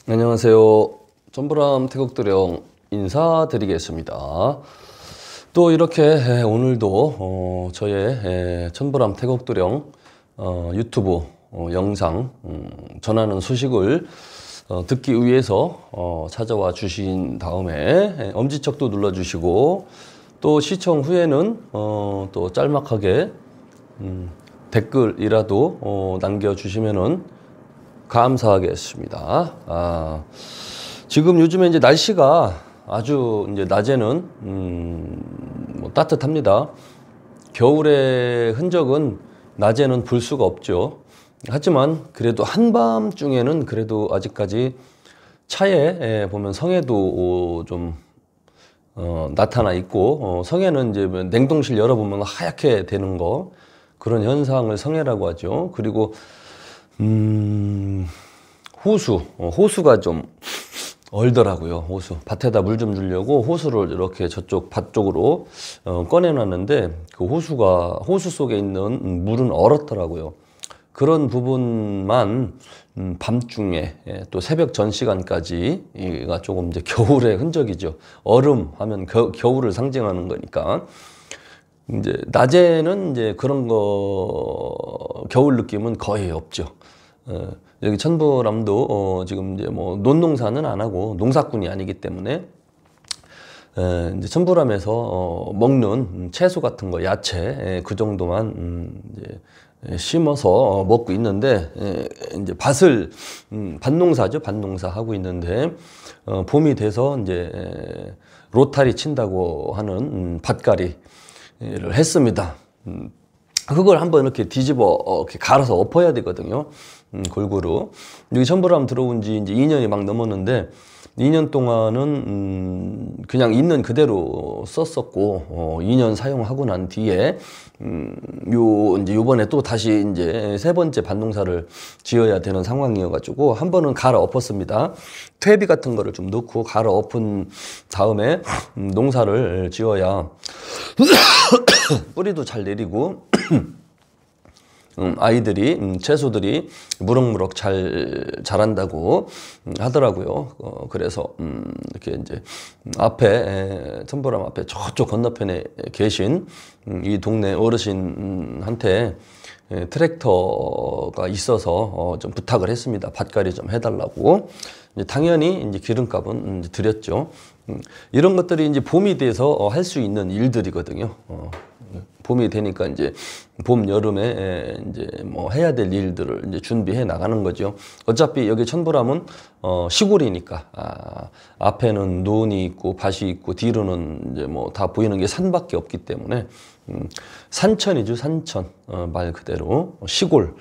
안녕하세요. 천부람 태국도령 인사드리겠습니다. 또 이렇게 오늘도 저의 천부람 태국도령 유튜브 영상 전하는 소식을 듣기 위해서 찾아와 주신 다음에 엄지척도 눌러주시고 또 시청 후에는 또 짤막하게 댓글이라도 남겨주시면은 감사하겠습니다. 지금 요즘에 이제 날씨가 아주 이제 낮에는 뭐 따뜻합니다. 겨울의 흔적은 낮에는 볼 수가 없죠. 하지만 그래도 한밤중에는 그래도 아직까지 차에 보면 성에도 좀 나타나 있고 성에는 이제 냉동실 열어보면 하얗게 되는 거, 그런 현상을 성해라고 하죠. 그리고 호수가 좀 얼더라고요. 호수. 밭에다 물 좀 주려고 호수를 이렇게 저쪽 밭 쪽으로 꺼내놨는데 그 호수 속에 있는 물은 얼었더라고요. 그런 부분만 밤중에 또 새벽 전 시간까지가 조금 이제 겨울의 흔적이죠. 얼음 하면 겨울을 상징하는 거니까. 이제 낮에는 이제 그런 겨울 느낌은 거의 없죠. 여기 천부람도 지금 이제 뭐 논농사는 안 하고 농사꾼이 아니기 때문에 이제 천부람에서 먹는 채소 같은 거, 야채 그 정도만 이제 심어서 먹고 있는데, 이제 밭농사죠. 밭농사 하고 있는데 봄이 돼서 이제 로타리 친다고 하는 밭갈이를 했습니다. 그걸 한번 이렇게 이렇게 갈아서 엎어야 되거든요. 골고루. 여기 천부람 들어온 지 이제 2년이 막 넘었는데 2년 동안은 그냥 있는 그대로 썼었고 2년 사용하고 난 뒤에 이제 요번에 또 다시 이제 세 번째 밭농사를 지어야 되는 상황이어가지고 한 번은 갈아 엎었습니다. 퇴비 같은 거를 좀 넣고 갈아 엎은 다음에 농사를 지어야 뿌리도 잘 내리고 아이들이 채소들이 무럭무럭 잘 자란다고 하더라고요. 그래서 이렇게 이제 앞에 천부람 앞에 저쪽 건너편에 계신 이 동네 어르신한테 트랙터가 있어서 좀 부탁을 했습니다. 밭갈이 좀 해달라고. 당연히 이제 기름값은 이제 드렸죠. 이런 것들이 이제 봄이 돼서 할 수 있는 일들이거든요. 봄이 되니까 이제 봄, 여름에 이제 뭐 해야 될 일들을 이제 준비해 나가는 거죠. 어차피 여기 천부람은 시골이니까 앞에는 논이 있고 밭이 있고 뒤로는 이제 뭐 다 보이는 게 산밖에 없기 때문에 산천이죠. 산천. 말 그대로 시골.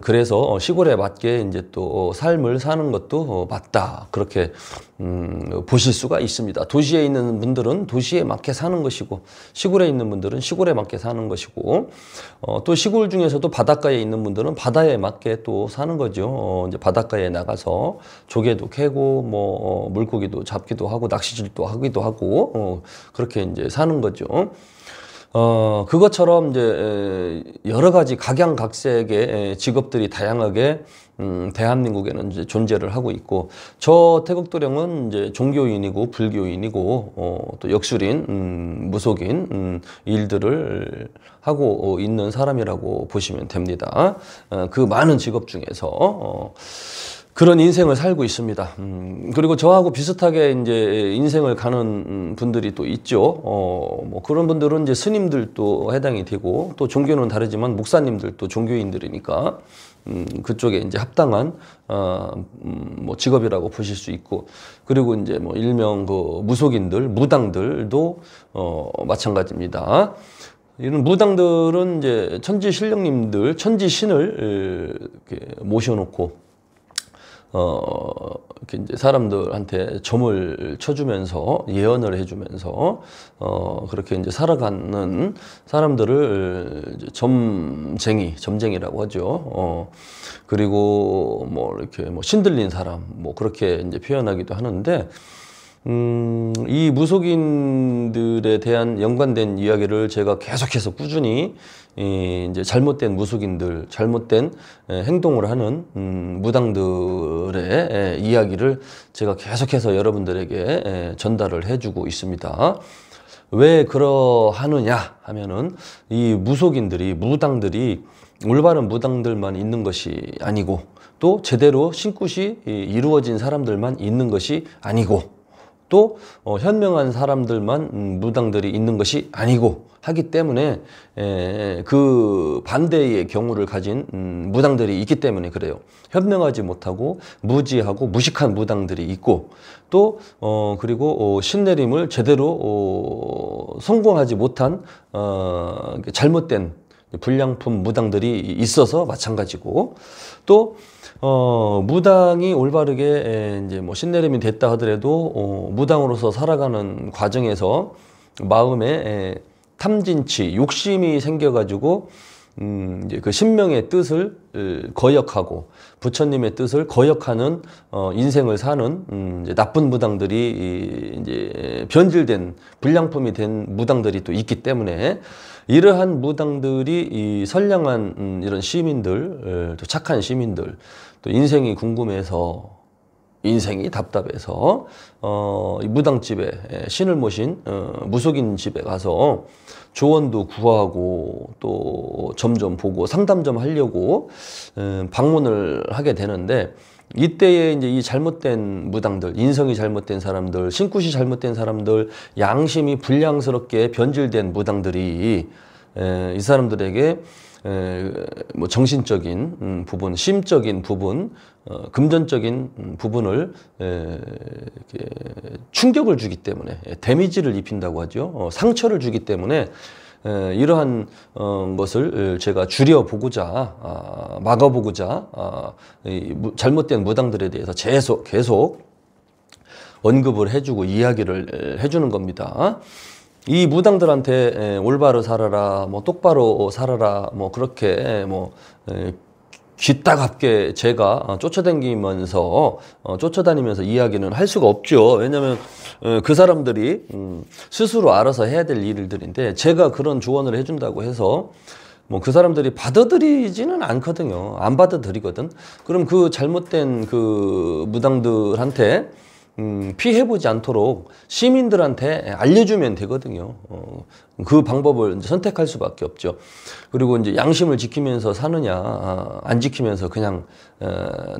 그래서 시골에 맞게 이제 또 삶을 사는 것도 맞다, 그렇게 보실 수가 있습니다. 도시에 있는 분들은 도시에 맞게 사는 것이고 시골에 있는 분들은 시골에 맞게 사는 것이고 또 시골 중에서도 바닷가에 있는 분들은 바다에 맞게 또 사는 거죠. 이제 바닷가에 나가서 조개도 캐고 뭐 물고기도 잡기도 하고 낚시질도 하기도 하고 그렇게 이제 사는 거죠. 그것처럼 이제 여러 가지 각양각색의 직업들이 다양하게 대한민국에는 이제 존재를 하고 있고, 저 태국도령은 이제 종교인이고 불교인이고 또 역술인, 무속인 일들을 하고 있는 사람이라고 보시면 됩니다. 그 많은 직업 중에서 그런 인생을 살고 있습니다. 그리고 저하고 비슷하게 이제 인생을 가는 분들이 또 있죠. 뭐 그런 분들은 이제 스님들도 해당이 되고, 또 종교는 다르지만 목사님들도 종교인들이니까 그쪽에 이제 합당한 뭐 직업이라고 보실 수 있고, 그리고 이제 뭐 일명 그 무속인들, 무당들도 마찬가지입니다. 이런 무당들은 이제 천지신령님들, 천지신을 이렇게 모셔놓고 이렇게 이제 사람들한테 점을 쳐주면서 예언을 해주면서 그렇게 이제 살아가는 사람들을 이제 점쟁이라고 하죠. 그리고 뭐 이렇게 뭐 신들린 사람, 뭐 그렇게 이제 표현하기도 하는데, 이 무속인들에 대한 연관된 이야기를 제가 계속해서 꾸준히 이제 잘못된 무속인들, 잘못된 행동을 하는 무당들의 이야기를 제가 계속해서 여러분들에게 전달을 해주고 있습니다. 왜 그러하느냐 하면은 이 무속인들이, 무당들이 올바른 무당들만 있는 것이 아니고 또 제대로 신굿이 이루어진 사람들만 있는 것이 아니고 또 현명한 사람들만 무당들이 있는 것이 아니고 하기 때문에 그 반대의 경우를 가진 무당들이 있기 때문에 그래요. 현명하지 못하고 무지하고 무식한 무당들이 있고 또 그리고 신내림을 제대로 성공하지 못한 잘못된 불량품 무당들이 있어서 마찬가지고 또 무당이 올바르게 이제 뭐 신내림이 됐다 하더라도 무당으로서 살아가는 과정에서 마음에 탐진치, 욕심이 생겨가지고 이제 그 신명의 뜻을 거역하고 부처님의 뜻을 거역하는 인생을 사는 이제 나쁜 무당들이 이제 변질된 불량품이 된 무당들이 또 있기 때문에 이러한 무당들이 이 선량한 이런 시민들, 또 착한 시민들, 또 인생이 궁금해서 인생이 답답해서 이 무당집에 신을 모신 무속인 집에 가서 조언도 구하고 또 점점 보고 상담 좀 하려고 방문을 하게 되는데 이때에 이제 이 잘못된 무당들, 인성이 잘못된 사람들, 신굿이 잘못된 사람들, 양심이 불량스럽게 변질된 무당들이 이 사람들에게 뭐 정신적인 부분, 심적인 부분, 금전적인 부분을 이렇게 충격을 주기 때문에 데미지를 입힌다고 하죠. 상처를 주기 때문에 이러한 것을 제가 줄여보고자 막아보고자 잘못된 무당들에 대해서 계속 언급을 해주고 이야기를 해주는 겁니다. 이 무당들한테 올바로 살아라, 뭐 똑바로 살아라, 뭐 그렇게 뭐 귀따갑게 제가 쫓아다니면서 이야기는 할 수가 없죠. 왜냐하면 그 사람들이 스스로 알아서 해야 될 일들인데 제가 그런 조언을 해준다고 해서 뭐 그 사람들이 받아들이지는 않거든요. 안 받아들이거든. 그럼 그 잘못된 그 무당들한테 피해보지 않도록 시민들한테 알려주면 되거든요. 그 방법을 이제 선택할 수밖에 없죠. 그리고 이제 양심을 지키면서 사느냐, 안 지키면서 그냥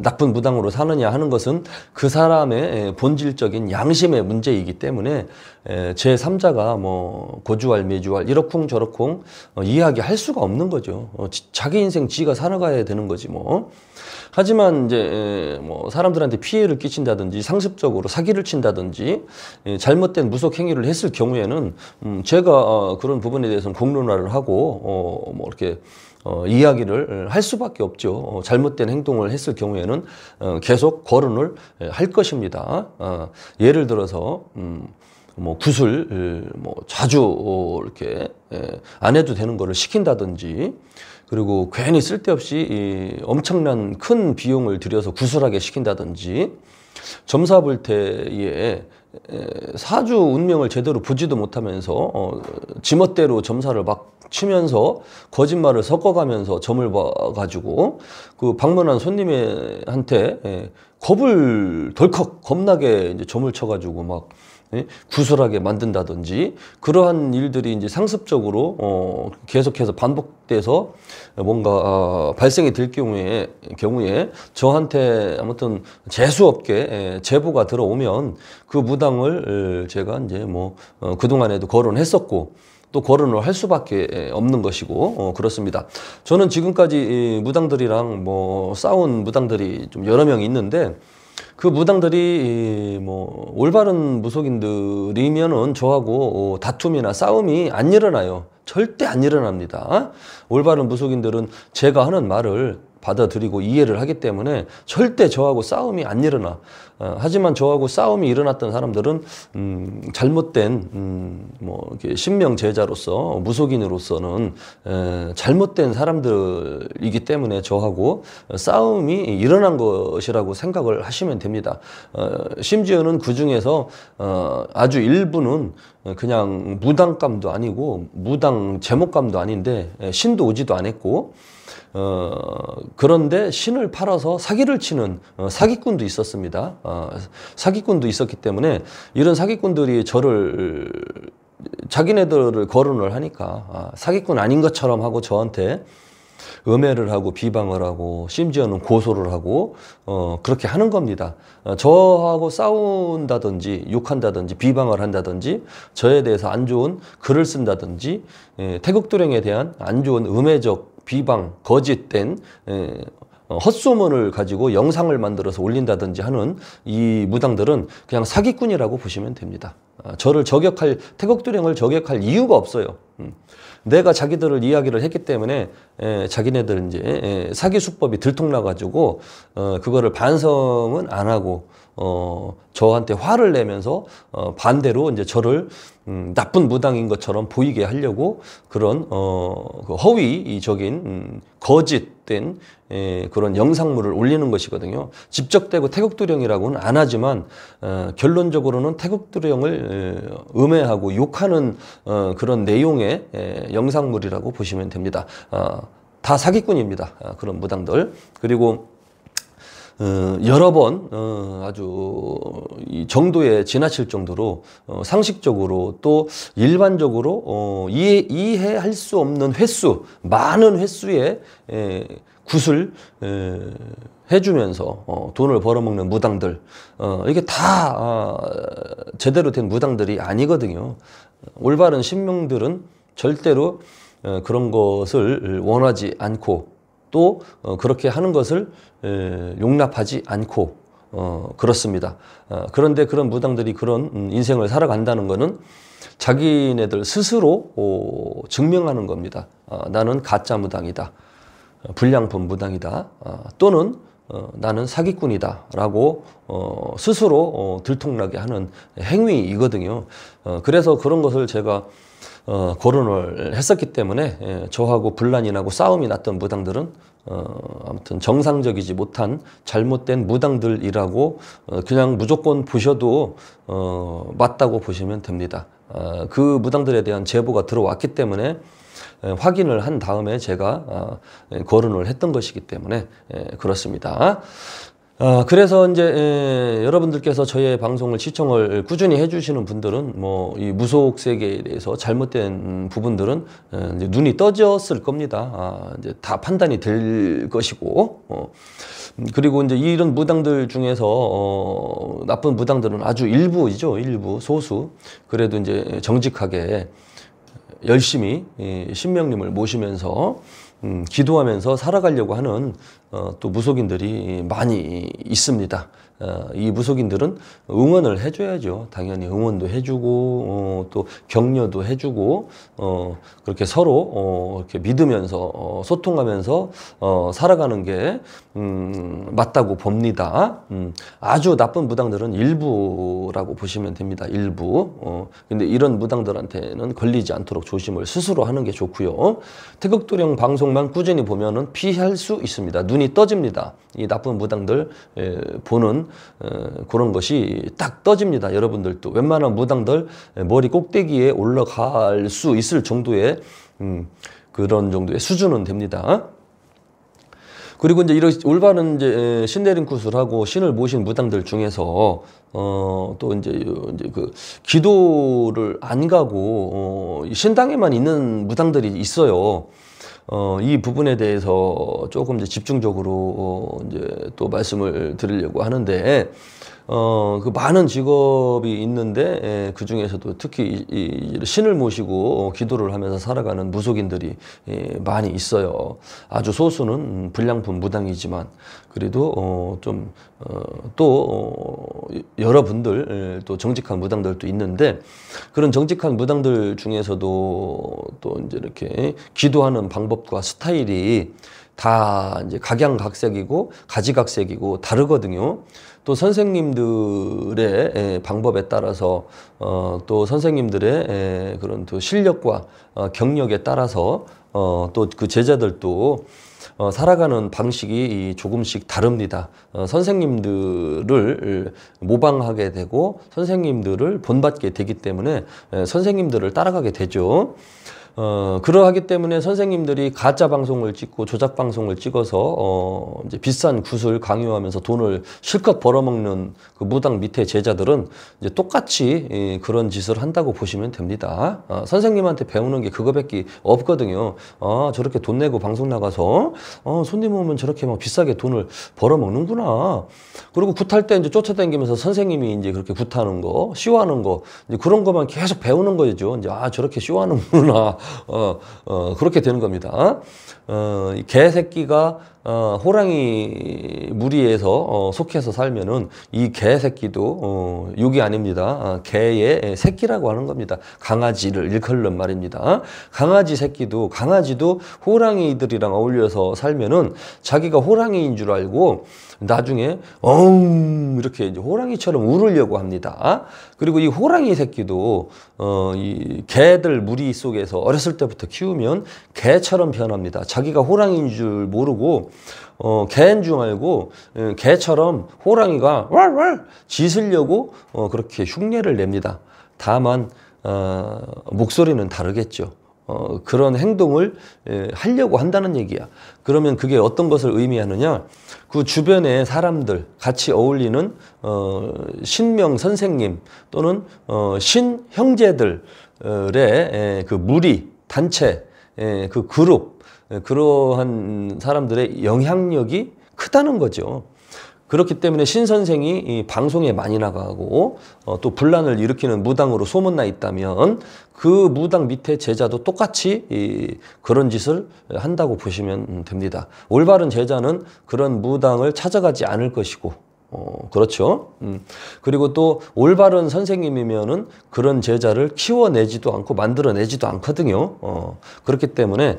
나쁜 무당으로 사느냐 하는 것은 그 사람의 본질적인 양심의 문제이기 때문에 제3자가 뭐 고주할 매주할 이러쿵저러쿵 이야기할 수가 없는 거죠. 자기 인생 지가 살아가야 되는 거지 뭐. 하지만 이제 뭐 사람들한테 피해를 끼친다든지 상습적으로 사기를 친다든지 잘못된 무속 행위를 했을 경우에는 제가 그런 부분에 대해서는 공론화를 하고 뭐 이렇게 이야기를 할 수밖에 없죠. 잘못된 행동을 했을 경우에는 계속 거론을 할 것입니다. 예를 들어서 뭐 굿을 뭐 자주 이렇게 안 해도 되는 거를 시킨다든지 그리고 괜히 쓸데없이 엄청난 큰 비용을 들여서 구슬하게 시킨다든지 점사 볼 때에 사주 운명을 제대로 보지도 못하면서 지멋대로 점사를 막 치면서 거짓말을 섞어가면서 점을 봐가지고 그 방문한 손님한테 겁을 덜컥 겁나게 이제 점을 쳐가지고 막 구슬하게 만든다든지 그러한 일들이 이제 상습적으로 계속해서 반복돼서 뭔가 발생이 될 경우에 저한테 아무튼 재수 없게 제보가 들어오면 그 무당을 제가 이제 뭐 그동안에도 거론했었고 또 거론을 할 수밖에 없는 것이고 그렇습니다. 저는 지금까지 무당들이랑 뭐 싸운 무당들이 좀 여러 명 있는데 그 무당들이 뭐 올바른 무속인들이면은 저하고 다툼이나 싸움이 안 일어나요. 절대 안 일어납니다. 올바른 무속인들은 제가 하는 말을 받아들이고 이해를 하기 때문에 절대 저하고 싸움이 안 일어나. 하지만 저하고 싸움이 일어났던 사람들은 잘못된 뭐 이렇게 신명 제자로서 무속인으로서는 잘못된 사람들이기 때문에 저하고 싸움이 일어난 것이라고 생각을 하시면 됩니다. 심지어는 그 중에서 아주 일부는 그냥 무당감도 아니고 무당 제목감도 아닌데 신도 오지도 않았고 그런데 신을 팔아서 사기를 치는 사기꾼도 있었습니다. 사기꾼도 있었기 때문에 이런 사기꾼들이 저를 자기네들을 거론을 하니까 사기꾼 아닌 것처럼 하고 저한테 음해를 하고 비방을 하고 심지어는 고소를 하고 그렇게 하는 겁니다. 저하고 싸운다든지 욕한다든지 비방을 한다든지 저에 대해서 안 좋은 글을 쓴다든지 태극도령에 대한 안 좋은 음해적 비방, 거짓된 헛소문을 가지고 영상을 만들어서 올린다든지 하는 이 무당들은 그냥 사기꾼이라고 보시면 됩니다. 저를 태극도령을 저격할 이유가 없어요. 내가 자기들을 이야기를 했기 때문에 자기네들 이제 사기 수법이 들통나가지고 그거를 반성은 안 하고 저한테 화를 내면서 반대로 이제 저를 나쁜 무당인 것처럼 보이게 하려고 그런 그 허위적인 거짓된 그런 영상물을 올리는 것이거든요. 직접대고 태극도령이라고는 안 하지만 결론적으로는 태극도령을 음해하고 욕하는 그런 내용의 영상물이라고 보시면 됩니다. 다 사기꾼입니다. 그런 무당들. 그리고 여러 번 아주 이 정도에 지나칠 정도로 상식적으로 또 일반적으로 이해할 수 없는 횟수, 많은 횟수의 굿을 해주면서 돈을 벌어먹는 무당들, 이게 다 제대로 된 무당들이 아니거든요. 올바른 신명들은 절대로 그런 것을 원하지 않고 또 그렇게 하는 것을 용납하지 않고 그렇습니다. 그런데 그런 무당들이 그런 인생을 살아간다는 것은 자기네들 스스로 증명하는 겁니다. 나는 가짜 무당이다. 불량품 무당이다. 또는 나는 사기꾼이다 라고 스스로 들통나게 하는 행위이거든요. 그래서 그런 것을 제가 거론을 했었기 때문에 저하고 분란이 나고 싸움이 났던 무당들은 아무튼 정상적이지 못한 잘못된 무당들이라고 그냥 무조건 보셔도 맞다고 보시면 됩니다. 그 무당들에 대한 제보가 들어왔기 때문에 확인을 한 다음에 제가 거론을 했던 것이기 때문에 그렇습니다. 그래서 이제 여러분들께서 저의 방송을 시청을 꾸준히 해주시는 분들은 뭐 이 무속 세계에 대해서 잘못된 부분들은 이제 눈이 떠졌을 겁니다. 이제 다 판단이 될 것이고 그리고 이제 이런 무당들 중에서 나쁜 무당들은 아주 일부이죠. 일부 소수. 그래도 이제 정직하게 열심히 신명님을 모시면서 기도하면서 살아가려고 하는 또 무속인들이 많이 있습니다. 이 무속인들은 응원을 해줘야죠. 당연히 응원도 해주고 또 격려도 해주고 그렇게 서로 이렇게 믿으면서 소통하면서 살아가는 게 맞다고 봅니다. 아주 나쁜 무당들은 일부라고 보시면 됩니다. 일부. 근데 이런 무당들한테는 걸리지 않도록 조심을 스스로 하는 게 좋고요. 태극도령 방송만 꾸준히 보면은 피할 수 있습니다. 눈이 떠집니다. 이 나쁜 무당들 보는 그런 것이 딱 떠집니다. 여러분들도 웬만한 무당들 머리 꼭대기에 올라갈 수 있을 정도의 그런 정도의 수준은 됩니다. 그리고 이제 이런 올바른 이제 신내림 구슬하고 신을 모신 무당들 중에서 또 이제 그 기도를 안 가고 신당에만 있는 무당들이 있어요. 이 부분에 대해서 조금 이제 집중적으로 이제 또 말씀을 드리려고 하는데, 그 많은 직업이 있는데 그 중에서도 특히 이 신을 모시고 기도를 하면서 살아가는 무속인들이 많이 있어요. 아주 소수는 불량품 무당이지만 그래도 좀 또 여러분들 또 정직한 무당들도 있는데 그런 정직한 무당들 중에서도 또 이제 이렇게 기도하는 방법과 스타일이 다 이제 각양각색이고 가지각색이고 다르거든요. 또 선생님들의 방법에 따라서 또 선생님들의 그런 또 실력과 경력에 따라서 또 그 제자들도 살아가는 방식이 조금씩 다릅니다. 선생님들을 모방하게 되고 선생님들을 본받게 되기 때문에 선생님들을 따라가게 되죠. 그러하기 때문에 선생님들이 가짜 방송을 찍고 조작 방송을 찍어서 이제 비싼 굿을 강요하면서 돈을 실컷 벌어먹는 그 무당 밑에 제자들은 이제 똑같이 그런 짓을 한다고 보시면 됩니다. 선생님한테 배우는 게 그거밖에 없거든요. 저렇게 돈 내고 방송 나가서 손님 오면 저렇게 막 비싸게 돈을 벌어먹는구나. 그리고 굿할 때 이제 쫓아다니면서 선생님이 이제 그렇게 굿하는 거, 쇼하는 거, 이제 그런 것만 계속 배우는 거죠. 이제 저렇게 쇼하는구나. 그렇게 되는 겁니다. 이 개새끼가 호랑이 무리에서 속해서 살면은 이 개새끼도 욕이 아닙니다. 개의 새끼라고 하는 겁니다. 강아지를 일컬는 말입니다. 강아지도 호랑이들이랑 어울려서 살면은 자기가 호랑이인 줄 알고 나중에 이렇게 이제 호랑이처럼 울으려고 합니다. 그리고 이 호랑이 새끼도 이 개들 무리 속에서 어렸을 때부터 키우면 개처럼 변합니다. 자기가 호랑이인 줄 모르고 개인 줄 알고 개처럼 호랑이가 왈왈 짖으려고 그렇게 흉내를 냅니다. 다만 목소리는 다르겠죠. 그런 행동을 하려고 한다는 얘기야. 그러면 그게 어떤 것을 의미하느냐? 그 주변의 사람들, 같이 어울리는 신명 선생님 또는 신 형제들의 그 무리, 단체, 그 그룹, 그러한 사람들의 영향력이 크다는 거죠. 그렇기 때문에 신 선생이 이 방송에 많이 나가고 또 분란을 일으키는 무당으로 소문나 있다면 그 무당 밑에 제자도 똑같이 그런 짓을 한다고 보시면 됩니다. 올바른 제자는 그런 무당을 찾아가지 않을 것이고 그렇죠. 그리고 또 올바른 선생님이면은 그런 제자를 키워내지도 않고 만들어내지도 않거든요. 그렇기 때문에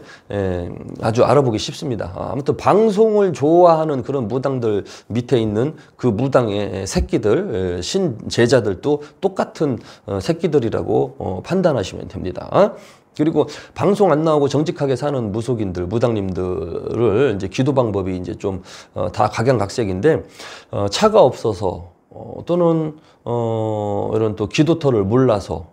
아주 알아보기 쉽습니다. 아무튼 방송을 좋아하는 그런 무당들 밑에 있는 그 무당의 새끼들, 신제자들도 똑같은 새끼들이라고 판단하시면 됩니다. 그리고 방송 안 나오고 정직하게 사는 무속인들, 무당님들을 이제 기도 방법이 이제 좀 다 각양각색인데 차가 없어서 또는 이런 또 기도터를 몰라서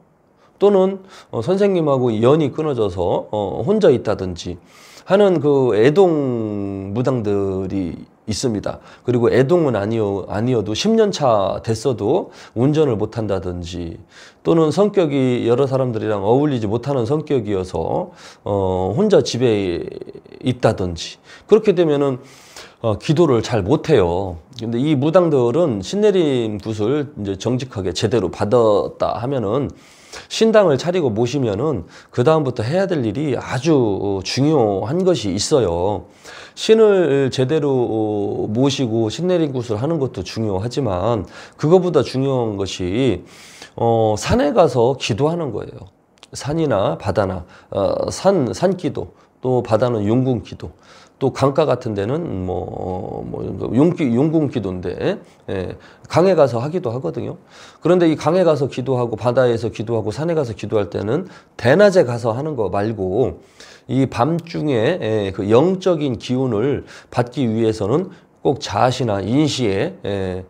또는 선생님하고 연이 끊어져서 혼자 있다든지 하는 그 애동 무당들이 있습니다. 그리고 애동은 아니어도 10년 차 됐어도 운전을 못 한다든지 또는 성격이 여러 사람들이랑 어울리지 못하는 성격이어서 혼자 집에 있다든지 그렇게 되면은 기도를 잘 못해요. 근데 이 무당들은 신내림 굿을 이제 정직하게 제대로 받았다 하면은 신당을 차리고 모시면은 그 다음부터 해야 될 일이 아주 중요한 것이 있어요. 신을 제대로 모시고 신내림 굿을 하는 것도 중요하지만 그거보다 중요한 것이 산에 가서 기도하는 거예요. 산이나 바다나 산기도 또 바다는 용궁기도 또 강가 같은 데는 용궁기도인데 강에 가서 하기도 하거든요. 그런데 이 강에 가서 기도하고 바다에서 기도하고 산에 가서 기도할 때는 대낮에 가서 하는 거 말고 이 밤중에 그 영적인 기운을 받기 위해서는 꼭 자시나 인시에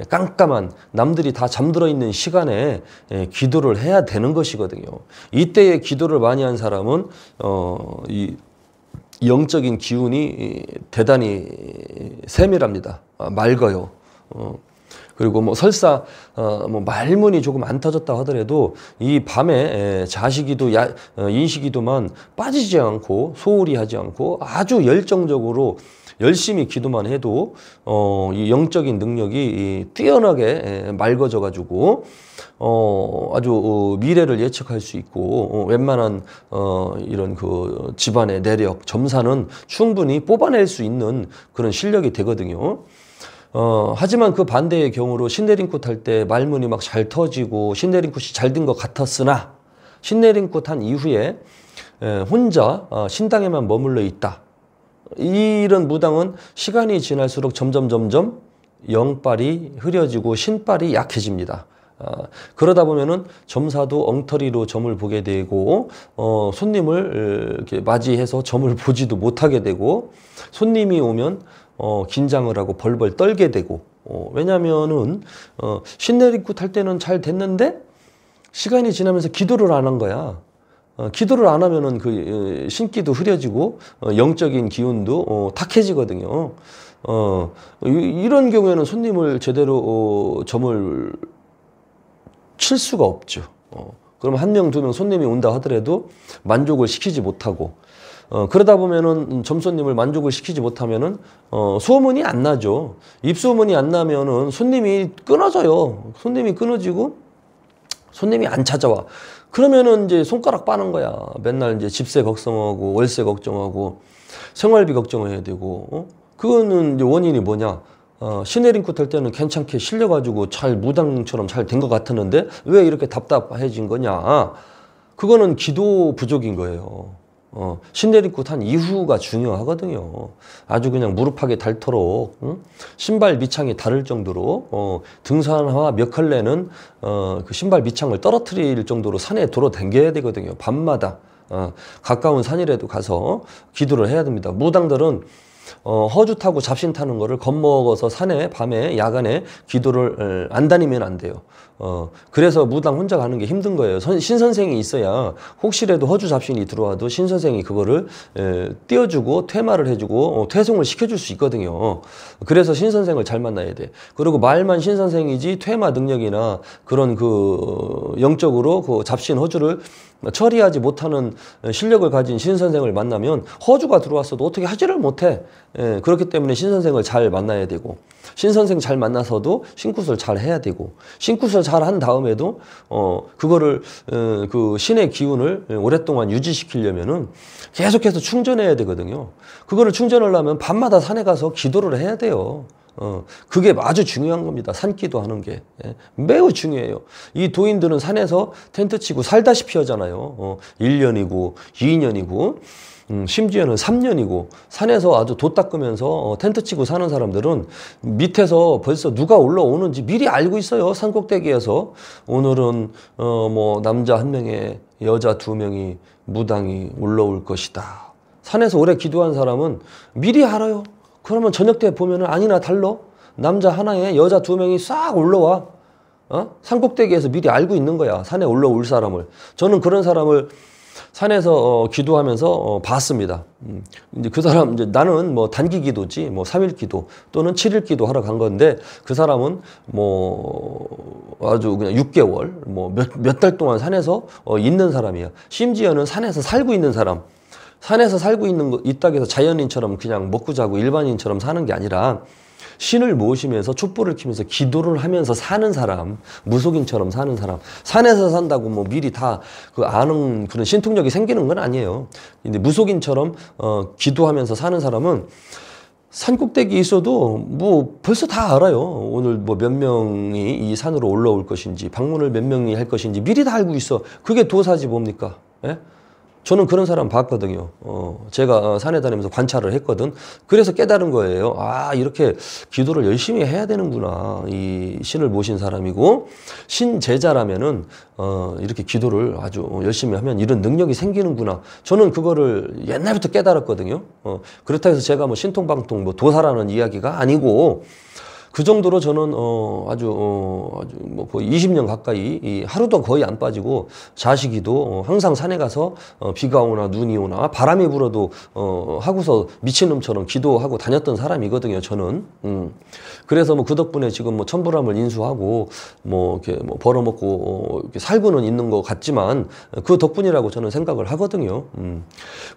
깜깜한 남들이 다 잠들어 있는 시간에 기도를 해야 되는 것이거든요. 이때에 기도를 많이 한 사람은 이 영적인 기운이 대단히 세밀합니다. 맑아요. 그리고 뭐 설사 뭐 말문이 조금 안 터졌다 하더라도 이 밤에 자시기도 인시기도만 빠지지 않고 소홀히 하지 않고 아주 열정적으로 열심히 기도만 해도 이 영적인 능력이 뛰어나게 맑아져 가지고 아주 미래를 예측할 수 있고 웬만한 이런 그 집안의 내력, 점사는 충분히 뽑아낼 수 있는 그런 실력이 되거든요. 하지만 그 반대의 경우로 신내림굿 할 때 말문이 막 잘 터지고 신내림굿이 잘 된 것 같았으나 신내림굿 한 이후에 혼자 신당에만 머물러 있다. 이런 무당은 시간이 지날수록 점점 영빨이 흐려지고 신빨이 약해집니다. 그러다 보면은 점사도 엉터리로 점을 보게 되고 손님을 이렇게 맞이해서 점을 보지도 못하게 되고 손님이 오면 긴장을 하고 벌벌 떨게 되고 왜냐면은 신내림굿 할 때는 잘 됐는데 시간이 지나면서 기도를 안 한 거야. 기도를 안 하면은 그 신기도 흐려지고 영적인 기운도 탁해지거든요. 이런 경우에는 손님을 제대로 점을 칠 수가 없죠. 그럼 한 명, 두 명 손님이 온다 하더라도 만족을 시키지 못하고 그러다 보면은 점손님을 만족을 시키지 못하면은 소문이 안 나죠. 입소문이 안 나면은 손님이 끊어져요. 손님이 끊어지고 손님이 안 찾아와. 그러면은 이제 손가락 빠는 거야. 맨날 이제 집세 걱정하고 월세 걱정하고 생활비 걱정해야 되고 그거는 이제 원인이 뭐냐? 신내림굿 할 때는 괜찮게 실려가지고 잘 무당처럼 잘 된 것 같았는데 왜 이렇게 답답해진 거냐? 그거는 기도 부족인 거예요. 신내림굿 한 이후가 중요하거든요. 아주 그냥 무릎하게 닳도록 신발 밑창이 닳을 정도로 등산화와 몇 컬레는 그 신발 밑창을 떨어뜨릴 정도로 산에 돌아다녀야 되거든요. 밤마다 가까운 산이라도 가서 기도를 해야 됩니다. 무당들은 허주 타고 잡신 타는 거를 겁먹어서 산에 밤에 야간에 기도를 안 다니면 안 돼요. 그래서 무당 혼자 가는 게 힘든 거예요. 신선생이 있어야 혹시라도 허주 잡신이 들어와도 신선생이 그거를 띄워주고 퇴마를 해주고 퇴송을 시켜줄 수 있거든요. 그래서 신선생을 잘 만나야 돼. 그리고 말만 신선생이지 퇴마 능력이나 그런 그 영적으로 그 잡신 허주를 처리하지 못하는 실력을 가진 신선생을 만나면 허주가 들어왔어도 어떻게 하지를 못해. 그렇기 때문에 신선생을 잘 만나야 되고 신선생 잘 만나서도 신굿을 잘 해야 되고 신굿을 잘 한 다음에도 그거를 그 신의 기운을 오랫동안 유지시키려면은 계속해서 충전해야 되거든요. 그거를 충전하려면 밤마다 산에 가서 기도를 해야 돼요. 그게 아주 중요한 겁니다. 산기도 하는 게. 매우 중요해요. 이 도인들은 산에서 텐트 치고 살다시피 하잖아요. 1년이고 2년이고 심지어는 3년이고 산에서 아주 돛 닦으면서 텐트 치고 사는 사람들은 밑에서 벌써 누가 올라오는지 미리 알고 있어요. 산 꼭대기에서 오늘은 뭐 남자 1명에 여자 2명이 무당이 올라올 것이다. 산에서 오래 기도한 사람은 미리 알아요. 그러면 저녁 때 보면은 아니나 달라. 남자 하나에 여자 2명이 싹 올라와. 산 꼭대기에서 미리 알고 있는 거야. 산에 올라올 사람을. 저는 그런 사람을 산에서 기도하면서 봤습니다. 이제 그 사람, 이제 나는 뭐 단기 기도지, 뭐 3일 기도 또는 7일 기도 하러 간 건데 그 사람은 뭐 아주 그냥 6개월, 뭐 몇 달 동안 산에서 있는 사람이야. 심지어는 산에서 살고 있는 사람. 산에서 살고 있다고 해서 자연인처럼 그냥 먹고 자고 일반인처럼 사는 게 아니라 신을 모시면서 촛불을 켜면서 기도를 하면서 사는 사람, 무속인처럼 사는 사람. 산에서 산다고 뭐 미리 다 그 아는 그런 신통력이 생기는 건 아니에요. 근데 무속인처럼 기도하면서 사는 사람은 산꼭대기에 있어도 뭐 벌써 다 알아요. 오늘 뭐 몇 명이 이 산으로 올라올 것인지 방문을 몇 명이 할 것인지 미리 다 알고 있어. 그게 도사지 뭡니까? 예? 저는 그런 사람 봤거든요. 제가 산에 다니면서 관찰을 했거든. 그래서 깨달은 거예요. 아, 이렇게 기도를 열심히 해야 되는구나. 이 신을 모신 사람이고, 신제자라면은, 이렇게 기도를 아주 열심히 하면 이런 능력이 생기는구나. 저는 그거를 옛날부터 깨달았거든요. 그렇다 해서 제가 뭐 신통방통 뭐 도사라는 이야기가 아니고, 그 정도로 저는 아주 뭐 거의 20년 가까이 하루도 거의 안 빠지고 자식이도 항상 산에 가서 비가 오나 눈이 오나 바람이 불어도 하고서 미친놈처럼 기도하고 다녔던 사람이거든요. 저는. 그래서 뭐 그 덕분에 지금 뭐 천불암을 인수하고 뭐 이렇게 뭐 벌어먹고 이렇게 살고는 있는 것 같지만 그 덕분이라고 저는 생각을 하거든요.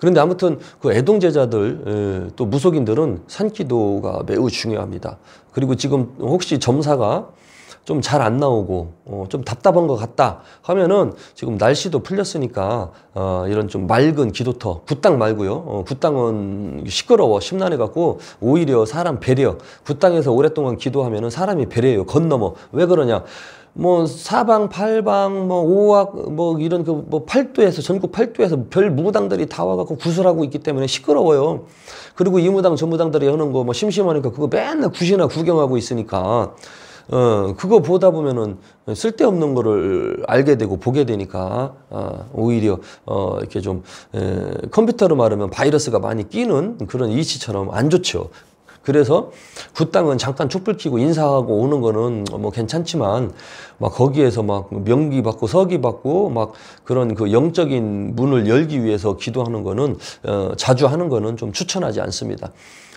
그런데 아무튼 그 애동제자들 또 무속인들은 산기도가 매우 중요합니다. 그리고 지금 혹시 점사가 좀 잘 안 나오고 좀 답답한 것 같다 하면은 지금 날씨도 풀렸으니까 이런 좀 맑은 기도터, 굿땅 말고요. 굿땅은 시끄러워 심란해 갖고 오히려 사람 배려. 굿땅에서 오랫동안 기도하면은 사람이 배려해요. 건너머. 왜 그러냐? 뭐 사방 팔방 뭐 오악 뭐 이런 그 뭐 팔도에서 전국 팔도에서 별 무당들이 다 와갖고 구슬하고 있기 때문에 시끄러워요. 그리고 이 무당 저 무당들이 하는 거 뭐 심심하니까 그거 맨날 굿이나 구경하고 있으니까 그거 보다 보면은 쓸데없는 거를 알게 되고 보게 되니까 오히려 이렇게 좀 컴퓨터로 말하면 바이러스가 많이 끼는 그런 이치처럼 안 좋죠. 그래서 굿당은 잠깐 촛불 켜고 인사하고 오는 거는 뭐 괜찮지만 막 거기에서 막 명기 받고 서기 받고 막 그런 그 영적인 문을 열기 위해서 기도하는 거는 자주 하는 거는 좀 추천하지 않습니다.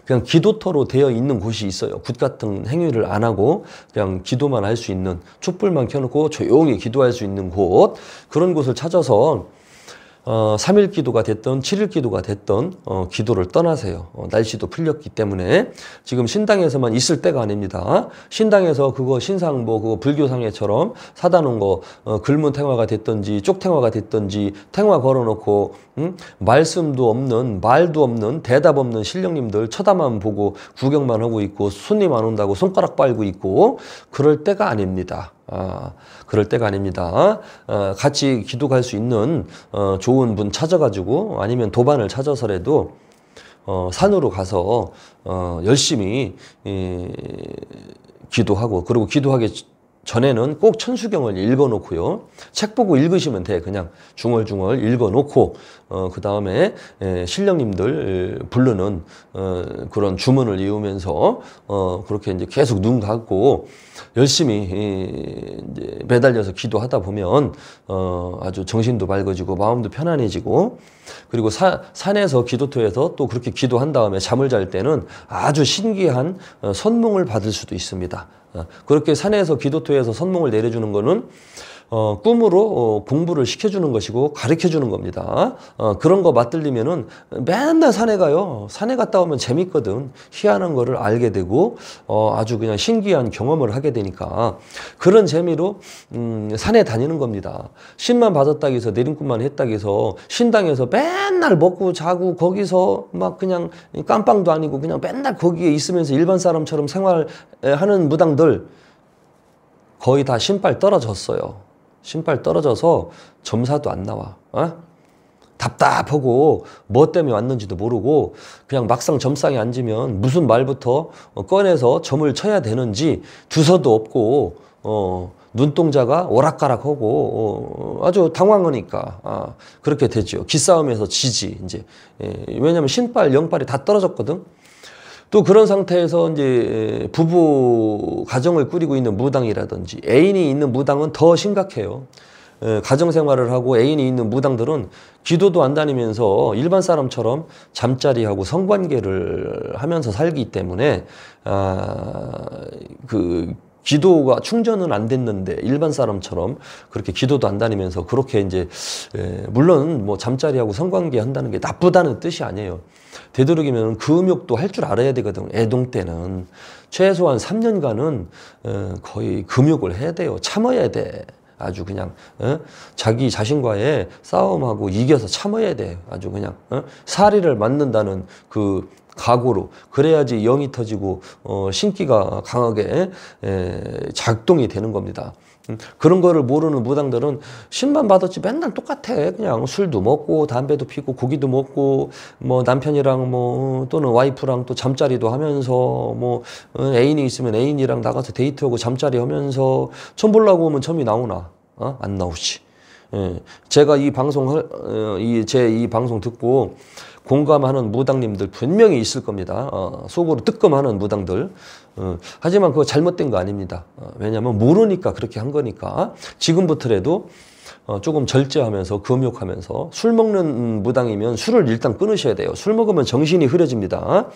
그냥 기도터로 되어 있는 곳이 있어요. 굿 같은 행위를 안 하고 그냥 기도만 할 수 있는, 촛불만 켜놓고 조용히 기도할 수 있는 곳, 그런 곳을 찾아서 3일 기도가 됐던 7일 기도가 됐던 기도를 떠나세요. 날씨도 풀렸기 때문에 지금 신당에서만 있을 때가 아닙니다. 신당에서 그거 신상 뭐 그거 불교상회처럼 사다 놓은 거 글문 탱화가 됐든지 쪽탱화가 됐든지 탱화 걸어놓고 말씀도 없는, 말도 없는, 대답 없는 신령님들 쳐다만 보고 구경만 하고 있고 손님 안 온다고 손가락 빨고 있고 그럴 때가 아닙니다. 그럴 때가 아닙니다. 같이 기도 갈 수 있는 좋은 분 찾아가지고 아니면 도반을 찾아서라도 산으로 가서 열심히 기도하고, 그리고 기도하기 전에는 꼭 천수경을 읽어놓고요. 책 보고 읽으시면 돼. 그냥 중얼중얼 읽어놓고 그 다음에 신령님들 부르는 그런 주문을 이으면서 그렇게 이제 계속 눈 감고 열심히 이제 매달려서 기도하다 보면 아주 정신도 밝아지고 마음도 편안해지고, 그리고 산에서 기도터에서 또 그렇게 기도한 다음에 잠을 잘 때는 아주 신기한 선몽을 받을 수도 있습니다. 그렇게 산에서 기도터에서 선몽을 내려주는 거는 꿈으로 공부를 시켜주는 것이고 가르쳐주는 겁니다. 그런 거 맛들리면은 맨날 산에 가요. 산에 갔다 오면 재밌거든. 희한한 거를 알게 되고 아주 그냥 신기한 경험을 하게 되니까 그런 재미로 산에 다니는 겁니다. 신만 받았다고 해서 내림꾼만 했다고 해서 신당에서 맨날 먹고 자고 거기서 막 그냥 깜빵도 아니고 그냥 맨날 거기에 있으면서 일반 사람처럼 생활하는 무당들 거의 다 신발 떨어졌어요. 신발 떨어져서 점사도 안 나와. 답답하고 뭐 때문에 왔는지도 모르고 그냥 막상 점상에 앉으면 무슨 말부터 꺼내서 점을 쳐야 되는지 두서도 없고 눈동자가 오락가락하고 아주 당황하니까 그렇게 되죠. 기싸움에서 지지 이제. 왜냐면 신발, 영발이 다 떨어졌거든. 또 그런 상태에서 이제 부부 가정을 꾸리고 있는 무당이라든지 애인이 있는 무당은 더 심각해요. 가정 생활을 하고 애인이 있는 무당들은 기도도 안 다니면서 일반 사람처럼 잠자리하고 성관계를 하면서 살기 때문에 그 기도가 충전은 안 됐는데 일반 사람처럼 그렇게 기도도 안 다니면서 그렇게 이제 물론 뭐 잠자리하고 성관계 한다는 게 나쁘다는 뜻이 아니에요. 되도록이면 금욕도 할 줄 알아야 되거든. 애동 때는 최소한 3년간은 거의 금욕을 해야 돼요. 참아야 돼. 아주 그냥 자기 자신과의 싸움하고 이겨서 참아야 돼. 아주 그냥 사리를 맞는다는 그 각오로. 그래야지 영이 터지고 신기가 강하게 작동이 되는 겁니다. 그런 거를 모르는 무당들은 신만 받았지 맨날 똑같아. 그냥 술도 먹고 담배도 피고 고기도 먹고 뭐 남편이랑 뭐 또는 와이프랑 또 잠자리도 하면서 뭐 애인이 있으면 애인이랑 나가서 데이트하고 잠자리 하면서 천 보려고 오면 점이 나오나? 안 나오지. 제가 이 방송을 제 이 방송 듣고 공감하는 무당님들 분명히 있을 겁니다. 속으로 뜨끔하는 무당들. 하지만 그거 잘못된 거 아닙니다. 왜냐하면 모르니까 그렇게 한 거니까. 지금부터라도 조금 절제하면서 금욕하면서, 술 먹는 무당이면 술을 일단 끊으셔야 돼요. 술 먹으면 정신이 흐려집니다.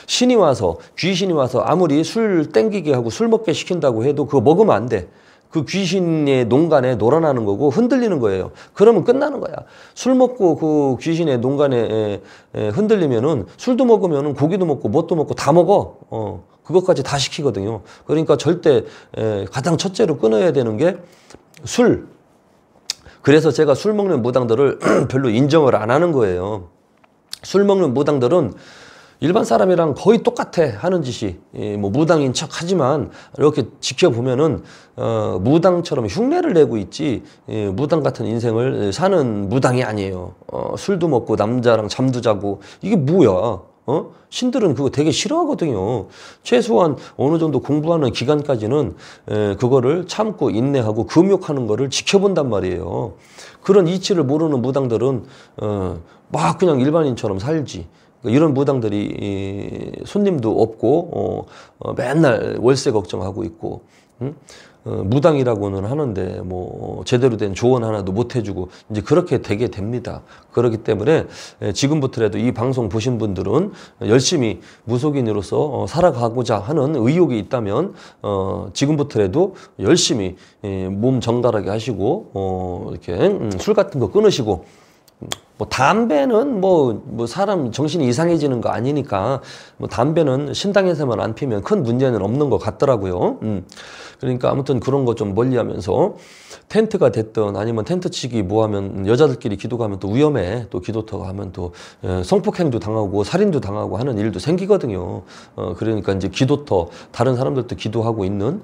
신이 와서, 귀신이 와서 아무리 술 땡기게 하고 술 먹게 시킨다고 해도 그거 먹으면 안 돼. 그 귀신의 농간에 놀아나는 거고 흔들리는 거예요. 그러면 끝나는 거야. 술 먹고 그 귀신의 농간에 흔들리면은 술도 먹으면은 고기도 먹고 뭣도 먹고 다 먹어. 그것까지 다 시키거든요. 그러니까 절대 가장 첫째로 끊어야 되는 게 술. 그래서 제가 술 먹는 무당들을 별로 인정을 안 하는 거예요. 술 먹는 무당들은 일반 사람이랑 거의 똑같아 하는 짓이. 뭐 무당인 척 하지만 이렇게 지켜보면은 무당처럼 흉내를 내고 있지 무당 같은 인생을 사는 무당이 아니에요. 술도 먹고 남자랑 잠도 자고 이게 뭐야? 신들은 그거 되게 싫어하거든요. 최소한 어느 정도 공부하는 기간까지는 그거를 참고 인내하고 금욕하는 거를 지켜본단 말이에요. 그런 이치를 모르는 무당들은 막 그냥 일반인처럼 살지. 이런 무당들이 손님도 없고 맨날 월세 걱정하고 있고 무당이라고는 하는데 뭐 제대로 된 조언 하나도 못 해주고 이제 그렇게 되게 됩니다. 그렇기 때문에 지금부터라도 이 방송 보신 분들은 열심히 무속인으로서 살아가고자 하는 의욕이 있다면 지금부터라도 열심히 몸 정갈하게 하시고 이렇게 술 같은 거 끊으시고 뭐 담배는 뭐 사람 정신이 이상해지는 거 아니니까 뭐 담배는 신당에서만 안 피면 큰 문제는 없는 것 같더라고요. 그러니까 아무튼 그런 거 좀 멀리하면서 텐트가 됐든 아니면 텐트 치기 뭐 하면 여자들끼리 기도 가면 또 위험해. 또 기도터 가면 또 성폭행도 당하고 살인도 당하고 하는 일도 생기거든요. 그러니까 이제 기도터 다른 사람들도 기도하고 있는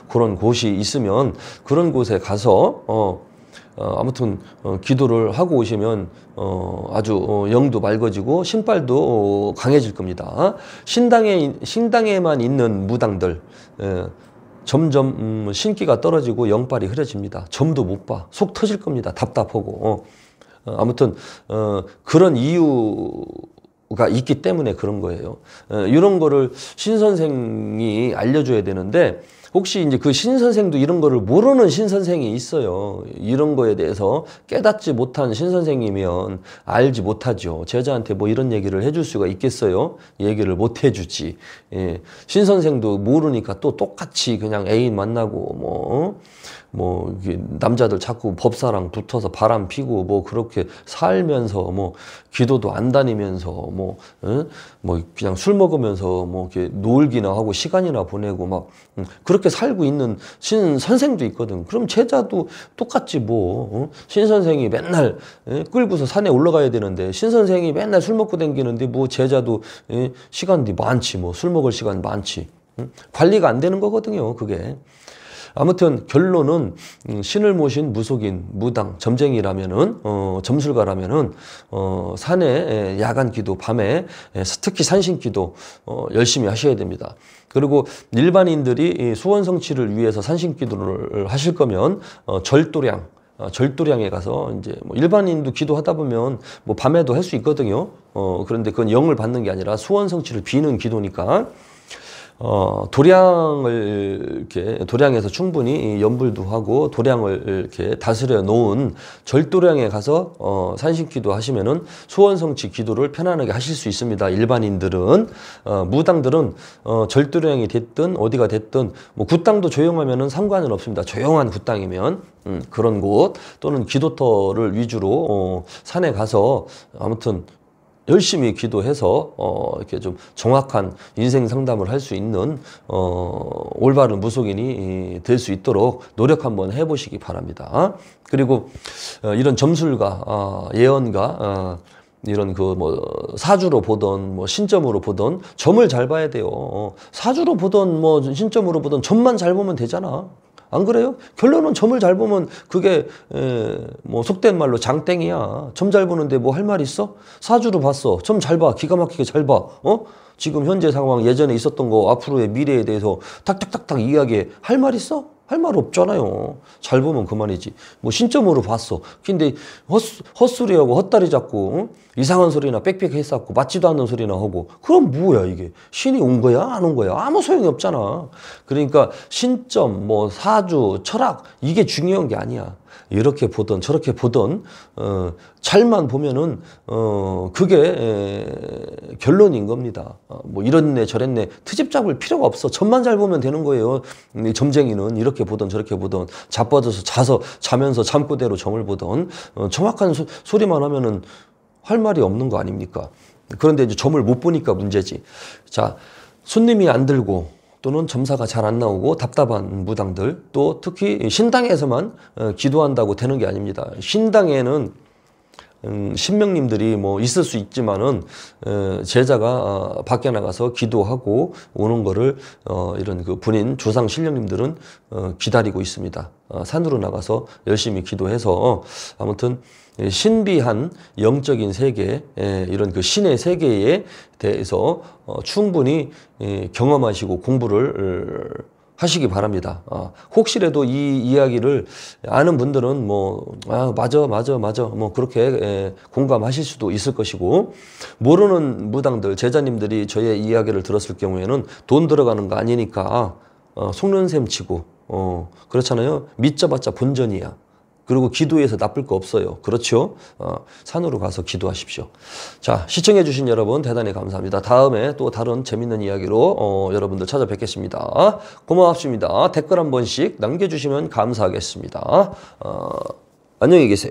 그런 곳이 있으면 그런 곳에 가서 아무튼 기도를 하고 오시면 아주 영도 맑아지고 신발도 강해질 겁니다. 신당에만 있는 무당들 점점 신기가 떨어지고 영빨이 흐려집니다. 점도 못 봐. 속 터질 겁니다. 답답하고. 아무튼 그런 이유가 있기 때문에 그런 거예요. 이런 거를 신 선생이 알려줘야 되는데 혹시 이제 그 신 선생도 이런 거를 모르는 신 선생이 있어요. 이런 거에 대해서 깨닫지 못한 신 선생이면 알지 못하죠. 제자한테 뭐 이런 얘기를 해줄 수가 있겠어요? 얘기를 못 해주지. 예. 신 선생도 모르니까 또 똑같이 그냥 애인 만나고 뭐 남자들 자꾸 법사랑 붙어서 바람 피고 뭐 그렇게 살면서 뭐 기도도 안 다니면서 뭐 그냥 술 먹으면서 뭐 이렇게 놀기나 하고 시간이나 보내고 막 그렇게 살고 있는 신 선생도 있거든. 그럼 제자도 똑같지 뭐. 신 선생이 맨날 끌고서 산에 올라가야 되는데 신 선생이 맨날 술 먹고 다니는데 뭐 제자도 시간이 많지 뭐 술 먹을 시간 많지. 관리가 안 되는 거거든요. 그게. 아무튼 결론은 신을 모신 무속인, 무당, 점쟁이라면은 점술가라면은 산에 야간 기도, 밤에 특히 산신 기도 열심히 하셔야 됩니다. 그리고 일반인들이 수원 성취를 위해서 산신 기도를 하실 거면 절도량에 가서 이제 뭐 일반인도 기도하다 보면 뭐 밤에도 할 수 있거든요. 그런데 그건 영을 받는 게 아니라 수원 성취를 비는 기도니까. 도량에서 충분히 염불도 하고 도량을 이렇게 다스려 놓은 절도량에 가서 산신기도 하시면은 소원성취 기도를 편안하게 하실 수 있습니다. 일반인들은 무당들은 절도량이 됐든 어디가 됐든 뭐 굿당도 조용하면은 상관은 없습니다. 조용한 굿당이면 그런 곳 또는 기도터를 위주로 산에 가서 아무튼 열심히 기도해서 이렇게 좀 정확한 인생 상담을 할 수 있는 올바른 무속인이 될 수 있도록 노력 한번 해보시기 바랍니다. 그리고 이런 점술가, 예언가, 이런 그 뭐 사주로 보던 뭐 신점으로 보던 점을 잘 봐야 돼요. 사주로 보던 뭐 신점으로 보던 점만 잘 보면 되잖아. 안 그래요? 결론은 점을 잘 보면 그게 뭐 속된 말로 장땡이야. 점 잘 보는데 뭐 할 말 있어? 사주로 봤어. 점 잘 봐. 기가 막히게 잘 봐. 지금 현재 상황, 예전에 있었던 거, 앞으로의 미래에 대해서 탁탁탁탁 이야기해. 할 말 있어? 할 말 없잖아요. 잘 보면 그만이지. 뭐 신점으로 봤어. 근데 헛소리하고 헛다리 잡고 이상한 소리나 빽빽 했었고 맞지도 않는 소리나 하고 그럼 뭐야 이게. 신이 온 거야? 안 온 거야? 아무 소용이 없잖아. 그러니까 신점, 뭐 사주, 철학 이게 중요한 게 아니야. 이렇게 보던 저렇게 보던 잘만 보면은 그게 결론인 겁니다. 뭐 이랬네 저랬네 트집 잡을 필요가 없어. 점만 잘 보면 되는 거예요. 점쟁이는 이렇게 보던 저렇게 보던 자빠져서 자면서 잠꼬대로 점을 보던 정확한 소리만 하면은 할 말이 없는 거 아닙니까? 그런데 이제 점을 못 보니까 문제지. 자, 손님이 안 들고 또는 점사가 잘 안 나오고 답답한 무당들, 또 특히 신당에서만 기도한다고 되는 게 아닙니다. 신당에는 신명님들이 뭐 있을 수 있지만은 제자가 밖에 나가서 기도하고 오는 거를 이런 그 군인 조상 신령님들은 기다리고 있습니다. 산으로 나가서 열심히 기도해서 아무튼 신비한 영적인 세계, 이런 그 신의 세계에 대해서 충분히 경험하시고 공부를 하시기 바랍니다. 혹시라도 이 이야기를 아는 분들은 맞아. 뭐 그렇게 공감하실 수도 있을 것이고, 모르는 무당들, 제자님들이 저의 이야기를 들었을 경우에는 돈 들어가는 거 아니니까 속는 셈 치고, 그렇잖아요. 믿자봤자 본전이야. 그리고 기도해서 나쁠 거 없어요. 그렇죠? 산으로 가서 기도하십시오. 자, 시청해주신 여러분 대단히 감사합니다. 다음에 또 다른 재밌는 이야기로 여러분들 찾아뵙겠습니다. 고맙습니다. 댓글 한 번씩 남겨주시면 감사하겠습니다. 안녕히 계세요.